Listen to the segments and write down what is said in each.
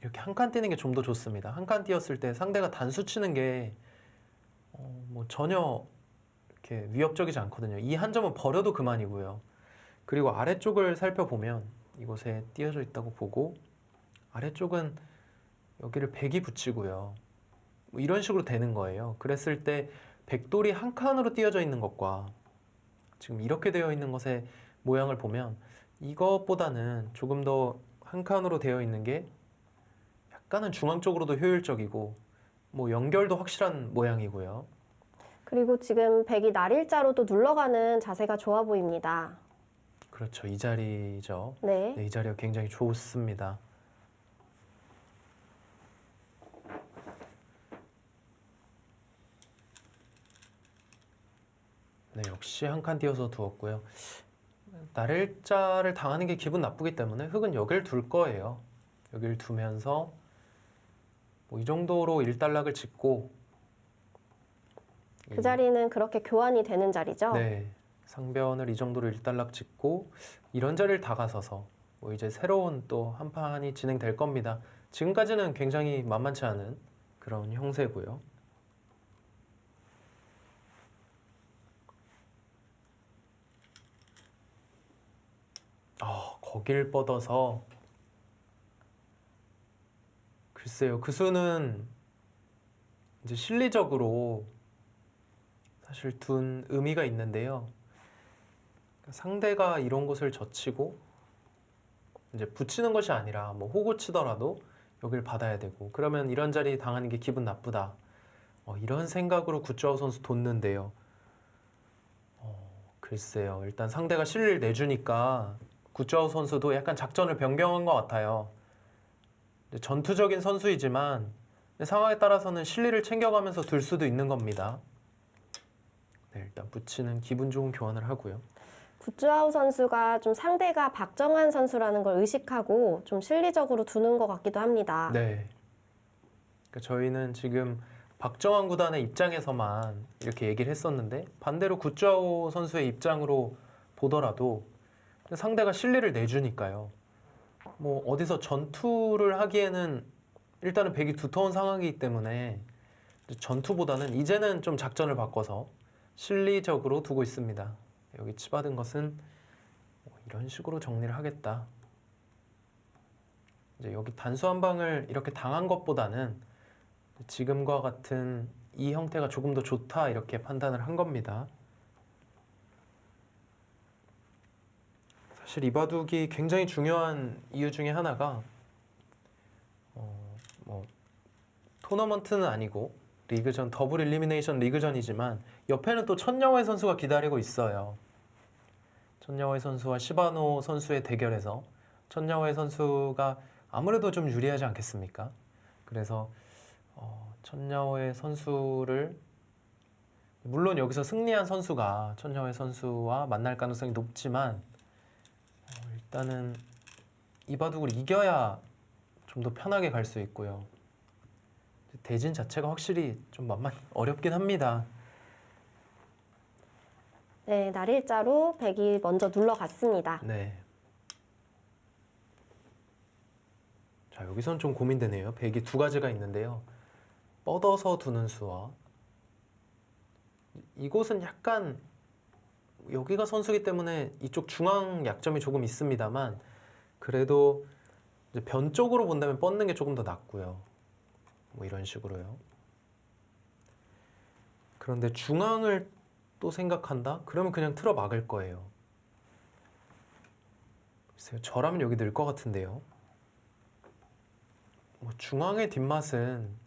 이렇게 한 칸 띄는 게 좀 더 좋습니다. 한 칸 띄었을 때 상대가 단수 치는 게 뭐 전혀 이렇게 위협적이지 않거든요. 이 한 점은 버려도 그만이고요. 그리고 아래쪽을 살펴보면 이곳에 띄어져 있다고 보고 아래쪽은 여기를 백이 붙이고요. 뭐 이런 식으로 되는 거예요. 그랬을 때 백돌이 한 칸으로 띄어져 있는 것과 지금 이렇게 되어 있는 것의 모양을 보면 이것보다는 조금 더 한 칸으로 되어 있는 게 약간은 중앙 쪽으로도 효율적이고 뭐 연결도 확실한 모양이고요. 그리고 지금 백이 날일자로도 눌러가는 자세가 좋아 보입니다. 그렇죠. 이 자리죠. 네. 네, 이 자리가 굉장히 좋습니다. 네, 역시 한 칸 띄어서 두었고요. 날일자를 당하는 게 기분 나쁘기 때문에 흙은 여길 둘 거예요. 여길 두면서 뭐 이 정도로 일단락을 짓고 그 자리는 그렇게 교환이 되는 자리죠? 네, 상변을 이 정도로 일단락 짓고 이런 자리를 다가서서 뭐 이제 새로운 또 한 판이 진행될 겁니다. 지금까지는 굉장히 만만치 않은 그런 형세고요. 거길 뻗어서 글쎄요, 그 수는 이제 실리적으로 사실 둔 의미가 있는데요. 상대가 이런 곳을 젖히고 이제 붙이는 것이 아니라 뭐 호구 치더라도 여길 받아야 되고 그러면 이런 자리 당하는 게 기분 나쁘다. 이런 생각으로 굿즈아웃 선수 뒀는데요. 글쎄요, 일단 상대가 실리를 내주니까 굿즈아웃 선수도 약간 작전을 변경한 것 같아요. 전투적인 선수이지만 상황에 따라서는 실리를 챙겨가면서 둘 수도 있는 겁니다. 네, 일단 붙이는 기분 좋은 교환을 하고요. 굿즈아우 선수가 좀 상대가 박정환 선수라는 걸 의식하고 좀 실리적으로 두는 것 같기도 합니다. 네. 그러니까 저희는 지금 박정환 구단의 입장에서만 이렇게 얘기를 했었는데 반대로 굿즈아우 선수의 입장으로 보더라도 상대가 실리를 내주니까요. 뭐 어디서 전투를 하기에는 일단은 백이 두터운 상황이기 때문에 전투보다는 이제는 좀 작전을 바꿔서 실리적으로 두고 있습니다. 여기 치받은 것은 이런 식으로 정리를 하겠다. 이제 여기 단수 한 방을 이렇게 당한 것보다는 지금과 같은 이 형태가 조금 더 좋다 이렇게 판단을 한 겁니다. 사실 이 바둑이 굉장히 중요한 이유 중에 하나가 뭐 토너먼트는 아니고 리그전 더블 일리미네이션 리그전이지만 옆에는 또 천여회 선수가 기다리고 있어요. 천여회 선수와 시바노 선수의 대결에서 천여회 선수가 아무래도 좀 유리하지 않겠습니까? 그래서 천여회 선수를 물론 여기서 승리한 선수가 천여회 선수와 만날 가능성이 높지만 일단은 이 바둑을 이겨야 좀 더 편하게 갈 수 있고요. 대진 자체가 확실히 좀 어렵긴 합니다. 네, 날일자로 백이 먼저 눌러갔습니다. 네. 자, 여기선 좀 고민되네요. 백이 두 가지가 있는데요. 뻗어서 두는 수와 이곳은 약간 여기가 선수기 때문에 이쪽 중앙 약점이 조금 있습니다만 그래도 이제 변 쪽으로 본다면 뻗는 게 조금 더 낫고요. 뭐 이런 식으로요. 그런데 중앙을 또 생각한다? 그러면 그냥 틀어 막을 거예요. 글쎄요, 저라면 여기 늘 것 같은데요. 뭐 중앙의 뒷맛은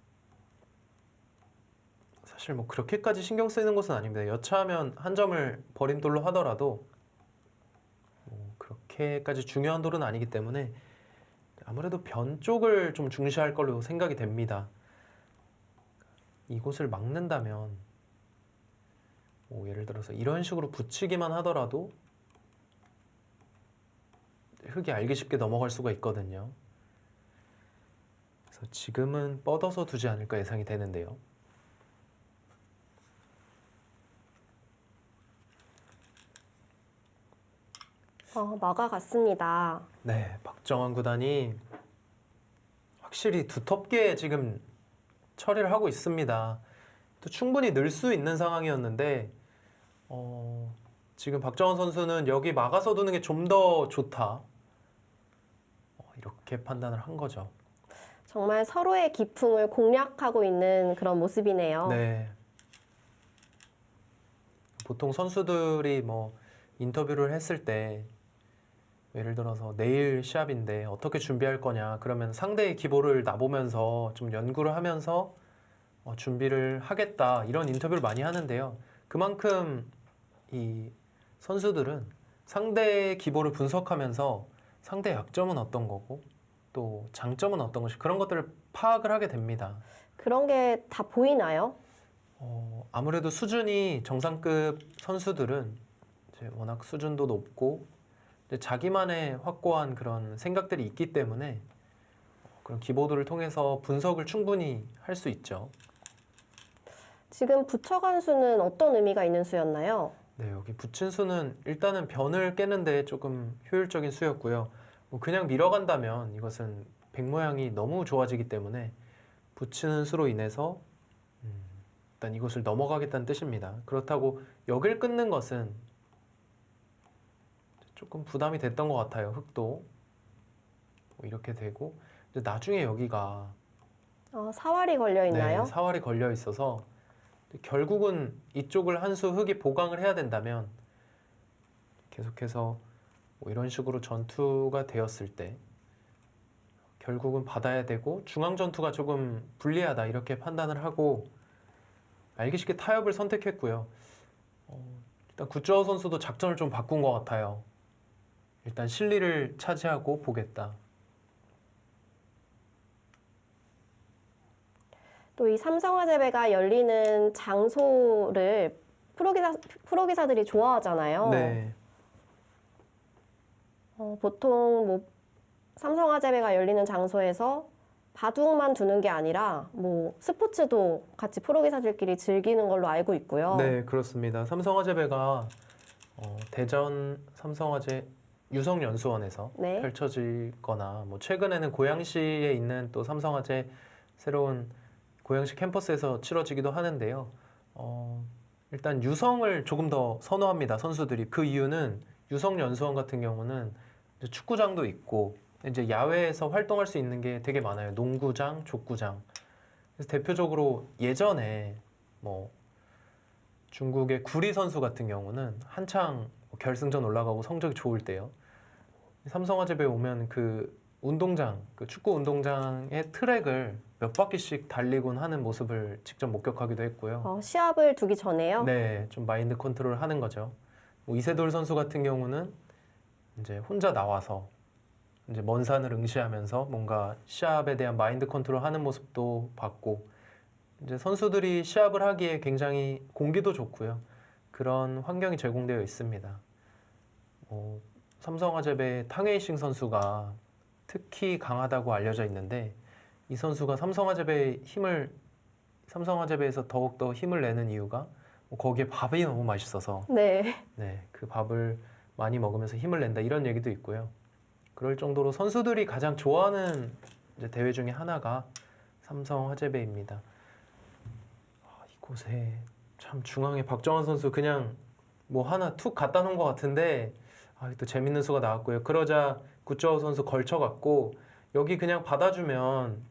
사실 뭐 그렇게까지 신경 쓰이는 것은 아닙니다. 여차하면 한 점을 버림돌로 하더라도 뭐 그렇게까지 중요한 돌은 아니기 때문에 아무래도 변 쪽을 좀 중시할 걸로 생각이 됩니다. 이곳을 막는다면 뭐 예를 들어서 이런 식으로 붙이기만 하더라도 흙이 알기 쉽게 넘어갈 수가 있거든요. 그래서 지금은 뻗어서 두지 않을까 예상이 되는데요. 막아갔습니다. 네, 박정환 구단이 확실히 두텁게 지금 처리를 하고 있습니다. 또 충분히 늘 수 있는 상황이었는데 지금 박정원 선수는 여기 막아서 두는 게 좀 더 좋다. 이렇게 판단을 한 거죠. 정말 서로의 기풍을 공략하고 있는 그런 모습이네요. 네. 보통 선수들이 뭐 인터뷰를 했을 때 예를 들어서 내일 시합인데 어떻게 준비할 거냐 그러면 상대의 기보를 나보면서 좀 연구를 하면서 준비를 하겠다 이런 인터뷰를 많이 하는데요. 그만큼 이 선수들은 상대의 기보를 분석하면서 상대의 약점은 어떤 거고 또 장점은 어떤 것이 그런 것들을 파악을 하게 됩니다. 그런 게 다 보이나요? 아무래도 수준이 정상급 선수들은 이제 워낙 수준도 높고 이제 자기만의 확고한 그런 생각들이 있기 때문에 그런 기보도를 통해서 분석을 충분히 할 수 있죠. 지금 붙여간 수는 어떤 의미가 있는 수였나요? 네, 여기 붙인 수는 일단은 변을 깨는데 조금 효율적인 수였고요. 뭐 그냥 밀어간다면 이것은 백 모양이 너무 좋아지기 때문에 붙이는 수로 인해서 일단 이것을 넘어가겠다는 뜻입니다. 그렇다고 여길 끊는 것은 조금 부담이 됐던 것 같아요. 흙도 뭐 이렇게 되고 이제 나중에 여기가 사활이 걸려 있나요? 네, 사활이 걸려 있어서 결국은 이쪽을 한 수 흙이 보강을 해야 된다면 계속해서 뭐 이런 식으로 전투가 되었을 때 결국은 받아야 되고 중앙 전투가 조금 불리하다 이렇게 판단을 하고 알기 쉽게 타협을 선택했고요. 일단 구자호 선수도 작전을 좀 바꾼 것 같아요. 일단 실리를 차지하고 보겠다. 또 이 삼성화재배가 열리는 장소를 프로기사들이 좋아하잖아요. 네, 보통 뭐 삼성화재배가 열리는 장소에서 바둑만 두는 게 아니라 뭐 스포츠도 같이 프로기사들끼리 즐기는 걸로 알고 있고요. 네 그렇습니다. 삼성화재배가 대전 삼성화재 유성연수원에서 네. 펼쳐질거나 뭐 최근에는 고양시에 있는 또 삼성화재 새로운 고양시 캠퍼스에서 치러지기도 하는데요. 일단 유성을 조금 더 선호합니다. 선수들이. 그 이유는 유성연수원 같은 경우는 이제 축구장도 있고 이제 야외에서 활동할 수 있는 게 되게 많아요. 농구장, 족구장. 그래서 대표적으로 예전에 뭐 중국의 구리 선수 같은 경우는 한창 결승전 올라가고 성적이 좋을 때요. 삼성화재배에 오면 그 운동장, 그 축구 운동장의 트랙을 몇 바퀴씩 달리곤 하는 모습을 직접 목격하기도 했고요. 시합을 두기 전에요. 네, 좀 마인드 컨트롤을 하는 거죠. 뭐 이세돌 선수 같은 경우는 이제 혼자 나와서 이제 먼 산을 응시하면서 뭔가 시합에 대한 마인드 컨트롤 하는 모습도 봤고 이제 선수들이 시합을 하기에 굉장히 공기도 좋고요. 그런 환경이 제공되어 있습니다. 삼성화재배 탕웨이싱 선수가 특히 강하다고 알려져 있는데 이 선수가 삼성화재배에서 더욱더 힘을 내는 이유가 거기에 밥이 너무 맛있어서 네. 네, 그 밥을 많이 먹으면서 힘을 낸다 이런 얘기도 있고요. 그럴 정도로 선수들이 가장 좋아하는 이제 대회 중에 하나가 삼성화재배입니다. 이곳에 참 중앙에 박정환 선수 그냥 뭐 하나 툭 갖다 놓은 것 같은데 또 재밌는 수가 나왔고요. 그러자 구자호 선수 걸쳐갖고 여기 그냥 받아주면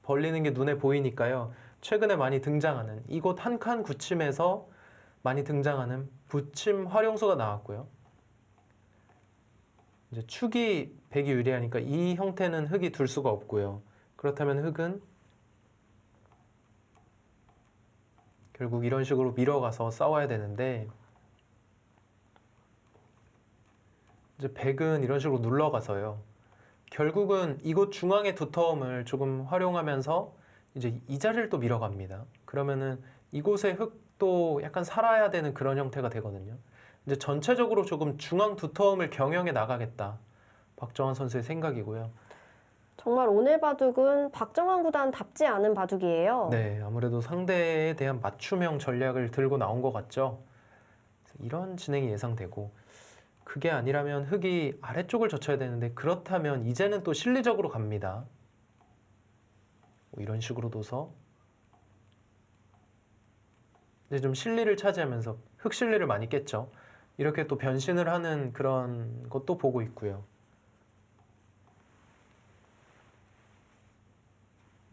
벌리는 게 눈에 보이니까요. 최근에 많이 등장하는 이곳 한 칸 굳힘에서 많이 등장하는 붙임 활용수가 나왔고요. 이제 축이 백이 유리하니까 이 형태는 흙이 둘 수가 없고요. 그렇다면 흙은 결국 이런 식으로 밀어가서 싸워야 되는데 이제 백은 이런 식으로 눌러가서요. 결국은 이곳 중앙의 두터움을 조금 활용하면서 이제 이 자리를 또 밀어갑니다. 그러면은 이곳의 흙도 약간 살아야 되는 그런 형태가 되거든요. 이제 전체적으로 조금 중앙 두터움을 경영해 나가겠다. 박정환 선수의 생각이고요. 정말 오늘 바둑은 박정환 구단답지 않은 바둑이에요. 네, 아무래도 상대에 대한 맞춤형 전략을 들고 나온 것 같죠. 이런 진행이 예상되고 그게 아니라면 흙이 아래쪽을 젖혀야 되는데 그렇다면 이제는 또 실리적으로 갑니다. 뭐 이런 식으로 둬서 이제 좀 실리를 차지하면서 흑 실리를 많이 깼죠. 이렇게 또 변신을 하는 그런 것도 보고 있고요.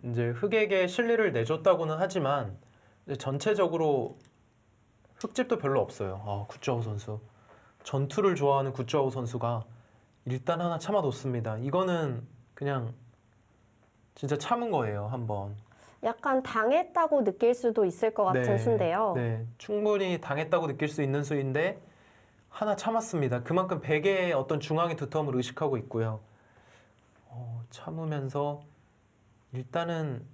이제 흑에게 실리를 내줬다고는 하지만 이제 전체적으로 흑집도 별로 없어요. 굿즈아웃 선수. 전투를 좋아하는 굿즈아웃 선수가 일단 하나 참아뒀습니다. 이거는 그냥 진짜 참은 거예요, 한번. 약간 당했다고 느낄 수도 있을 것 같은 수인데요. 네, 충분히 당했다고 느낄 수 있는 수인데 하나 참았습니다. 그만큼 베개의 어떤 중앙의 두터움을 의식하고 있고요. 참으면서 일단은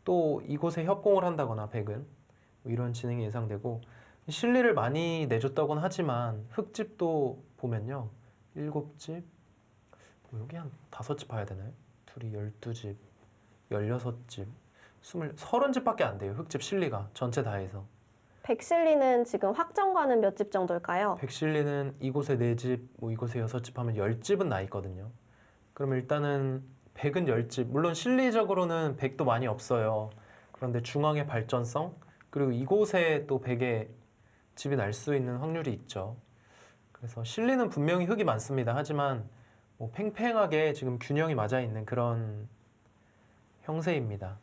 또 이곳에 협공을 한다거나 백은 뭐 이런 진행이 예상되고 실리를 많이 내줬다고는 하지만 흑집도 보면요. 7집, 여기 한 5집 봐야 되나요? 둘이 12집, 16집, 30집밖에 안 돼요. 흑집 실리가 전체 다 해서. 백실리는 지금 확정가는 몇 집 정도일까요? 백실리는 이곳에 4집, 뭐 이곳에 6집 하면 10집은 나 있거든요. 그러면 일단은 백은 10집. 물론 실리적으로는 백도 많이 없어요. 그런데 중앙의 발전성, 그리고 이곳에 또 백의 집이 날 수 있는 확률이 있죠. 그래서 실리는 분명히 흑이 많습니다. 하지만 뭐 팽팽하게 지금 균형이 맞아 있는 그런 형세입니다.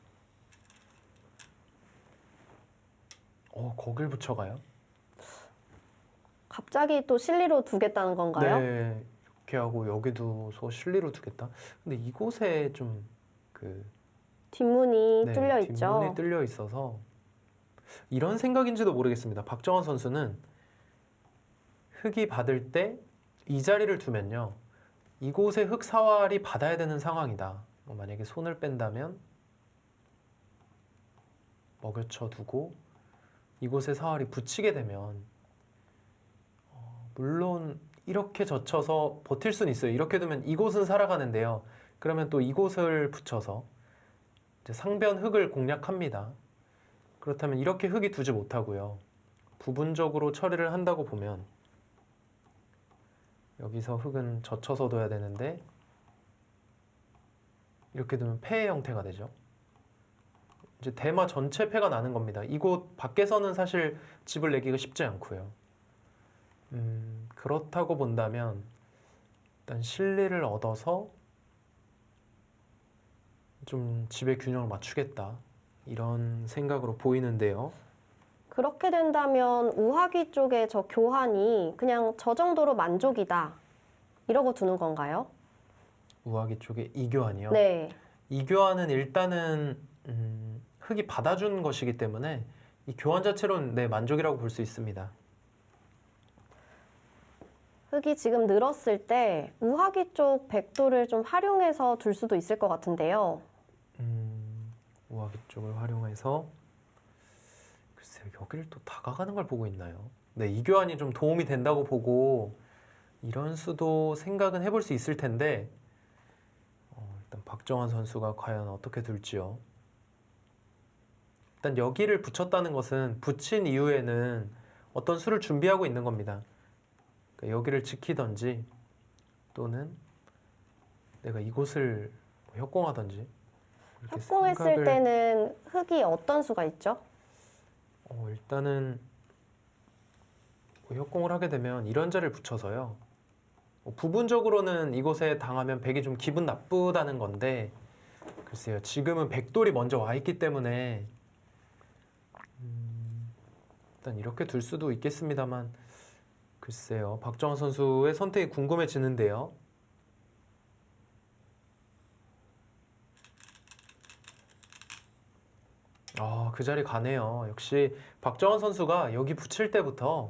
거길 붙여가요? 갑자기 또 실리로 두겠다는 건가요? 네, 이렇게 하고 여기도 실리로 두겠다. 근데 이곳에 좀 뒷문이 네, 뚫려 뒷문이 있죠. 뚫려 있어서 이런 생각인지도 모르겠습니다. 박정원 선수는 흑이 받을 때 이 자리를 두면요. 이곳에 흑 사활이 받아야 되는 상황이다. 만약에 손을 뺀다면 먹여쳐 두고 이곳에 사활이 붙이게 되면 물론 이렇게 젖혀서 버틸 수는 있어요. 이렇게 두면 이곳은 살아가는데요. 그러면 또 이곳을 붙여서 이제 상변 흑을 공략합니다. 그렇다면 이렇게 흑이 두지 못하고요. 부분적으로 처리를 한다고 보면 여기서 흑은 젖혀서 둬야 되는데 이렇게 두면 패의 형태가 되죠. 이제 대마 전체 패가 나는 겁니다. 이곳 밖에서는 사실 집을 내기가 쉽지 않고요. 그렇다고 본다면 일단 실리를 얻어서 좀 집의 균형을 맞추겠다. 이런 생각으로 보이는데요. 그렇게 된다면 우하기 쪽에 저 교환이 그냥 저 정도로 만족이다. 이러고 두는 건가요? 우아기 쪽에 이교환이요. 네. 이교환은 일단은 흑이 받아준 것이기 때문에 이 교환 자체로는 네, 만족이라고 볼 수 있습니다. 흙이 지금 늘었을 때 우하기 쪽 백도를 좀 활용해서 둘 수도 있을 것 같은데요. 우아기 쪽을 활용해서 글쎄요, 여기를 또 다가가는 걸 보고 있나요? 네, 이교환이 좀 도움이 된다고 보고 이런 수도 생각은 해볼 수 있을 텐데 일단 박정환 선수가 과연 어떻게 둘지요. 일단 여기를 붙였다는 것은 붙인 이후에는 어떤 수를 준비하고 있는 겁니다. 그러니까 여기를 지키던지 또는 내가 이곳을 협공하던지 이렇게 협공했을 때는 흙이 어떤 수가 있죠? 일단은 협공을 하게 되면 이런 자를 붙여서요. 부분적으로는 이곳에 당하면 백이 좀 기분 나쁘다는 건데 글쎄요. 지금은 백돌이 먼저 와 있기 때문에 일단 이렇게 둘 수도 있겠습니다만 글쎄요. 박정환 선수의 선택이 궁금해지는데요. 그 자리 가네요. 역시 박정환 선수가 여기 붙일 때부터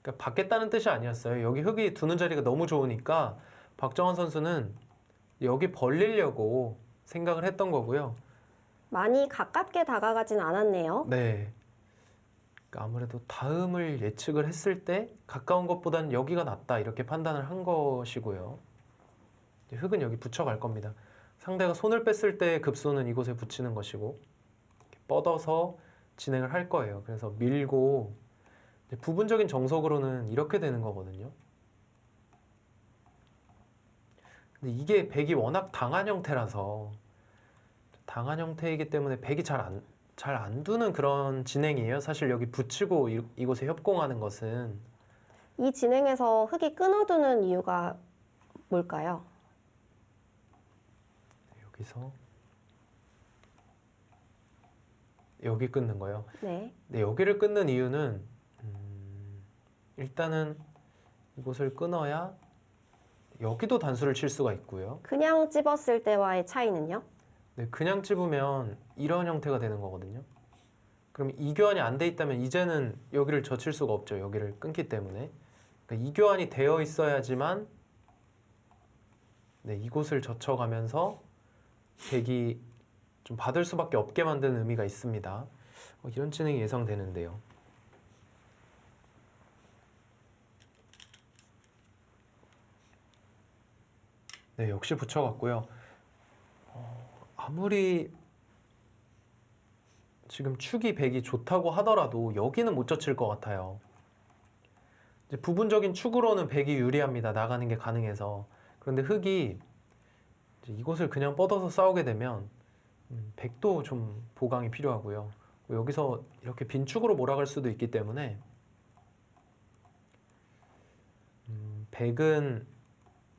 그러니까 받겠다는 뜻이 아니었어요. 여기 흙이 두는 자리가 너무 좋으니까 박정환 선수는 여기 벌리려고 생각을 했던 거고요. 많이 가깝게 다가가진 않았네요. 네. 그러니까 아무래도 다음을 예측을 했을 때 가까운 것보다는 여기가 낫다 이렇게 판단을 한 것이고요. 흙은 여기 붙여갈 겁니다. 상대가 손을 뺐을 때 급소는 이곳에 붙이는 것이고 이렇게 뻗어서 진행을 할 거예요. 그래서 밀고 부분적인 정석으로는 이렇게 되는 거거든요. 근데 이게 백이 워낙 당한 형태라서 당한 형태이기 때문에 백이 잘 안 두는 그런 진행이에요. 사실 여기 붙이고 이곳에 협공하는 것은 이 진행에서 흙이 끊어두는 이유가 뭘까요? 여기서 여기 끊는 거예요. 네. 네, 여기를 끊는 이유는 일단은 이곳을 끊어야 여기도 단수를 칠 수가 있고요. 그냥 찝었을 때와의 차이는요? 네, 그냥 찝으면 이런 형태가 되는 거거든요. 그럼 이교환이 안 돼 있다면 이제는 여기를 젖힐 수가 없죠. 여기를 끊기 때문에. 그러니까 이교환이 되어 있어야지만 네, 이곳을 젖혀가면서 백이 좀 받을 수밖에 없게 만드는 의미가 있습니다. 이런 진행이 예상되는데요. 네, 역시 붙여갔고요. 아무리 지금 축이 백이 좋다고 하더라도 여기는 못 젖힐 것 같아요. 이제 부분적인 축으로는 백이 유리합니다. 나가는 게 가능해서. 그런데 흑이 이제 이곳을 그냥 뻗어서 싸우게 되면 백도 좀 보강이 필요하고요. 여기서 이렇게 빈 축으로 몰아갈 수도 있기 때문에 백은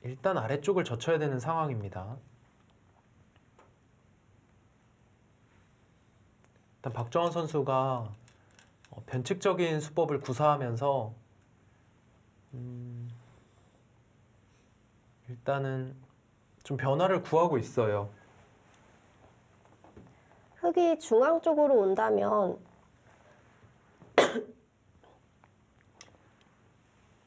일단 아래쪽을 젖혀야 되는 상황입니다. 일단 박정원 선수가 변칙적인 수법을 구사하면서 일단은 좀 변화를 구하고 있어요. 흙이 중앙 쪽으로 온다면